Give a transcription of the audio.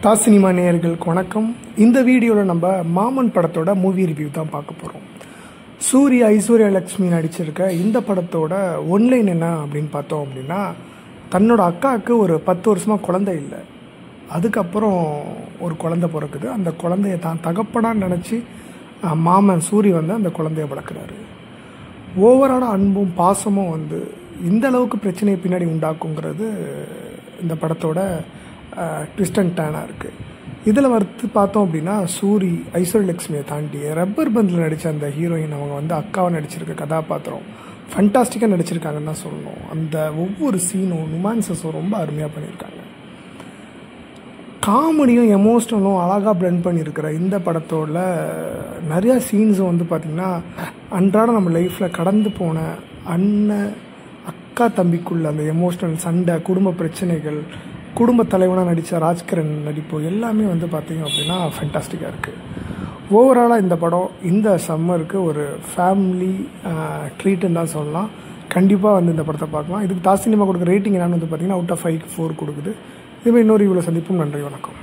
Das cinema நேயர்களுக்கு வணக்கம். இந்த வீடியோவில் நம்ம மாமன் படத்தோட மூவி ரிவ்யூ தான் பார்க்க போகிறோம். சூர்யா ஐஸ்வர்யா லக்ஷ்மி நடிச்சிருக்க இந்த படத்தோட ஒன்லைன் என்ன அப்படின்னு பார்த்தோம் அப்படின்னா, தன்னோட அக்காவுக்கு ஒரு 10 வருஷமாக குழந்தை இல்லை. அதுக்கப்புறம் ஒரு குழந்தை பிறக்குது. அந்த குழந்தைய தான் தகப்பனான்னு நினச்சி மாமன் சூரி வந்து அந்த குழந்தைய வளர்க்குறாரு. ஓவரான அன்பும் பாசமும் வந்து இந்த அளவுக்கு பிரச்சனையை பின்னாடி உண்டாக்குங்கிறது இந்த படத்தோட ட்விஸ்ட் அண்ட் டர்னாக இருக்குது. இதில் பார்த்தோம் அப்படின்னா, சூரி ஐஸ்வர்யா லக்ஷ்மியை தாண்டி ரப்பர் பந்தில் நடித்த அந்த ஹீரோயின் அவங்க வந்து அக்காவை நடிச்சிருக்க கதாபாத்திரம் ஃபண்டாஸ்டிக்காக நடிச்சிருக்காங்கன்னு தான் சொல்லணும். அந்த ஒவ்வொரு சீனும் நுமான்சஸும் ரொம்ப அருமையாக பண்ணியிருக்காங்க. காமெடியும் எமோஷனலும் அழகாக பிளெண்ட் பண்ணியிருக்கிற இந்த படத்தோட நிறையா சீன்ஸும் வந்து பார்த்திங்கன்னா, அன்றாட நம்ம லைஃப்பில் கடந்து போன அண்ணன் அக்கா தம்பிக்குள்ள அந்த எமோஷ்னல் சண்டை, குடும்ப பிரச்சனைகள், குடும்ப தலைவனாக நடித்த ராஜ்கிரண் நடிப்பு எல்லாமே வந்து பார்த்திங்க அப்படின்னா ஃபென்டாஸ்டிக்காக இருக்குது. ஓவராலாக இந்த படம் இந்த சம்மருக்கு ஒரு ஃபேமிலி ட்ரீட்டுன்னு தான் சொல்லலாம். கண்டிப்பாக வந்து இந்த படத்தை பார்க்கலாம். இதுக்கு தாஸ் சினிமா கொடுக்குற ரேட்டிங் என்னன்னு வந்து பார்த்திங்கன்னா அவுட் ஆஃப் 5க்கு 4 கொடுக்குது. இதுமாதிரி இன்னொரு இவ்வளோ சந்திப்பும். நன்றி, வணக்கம்.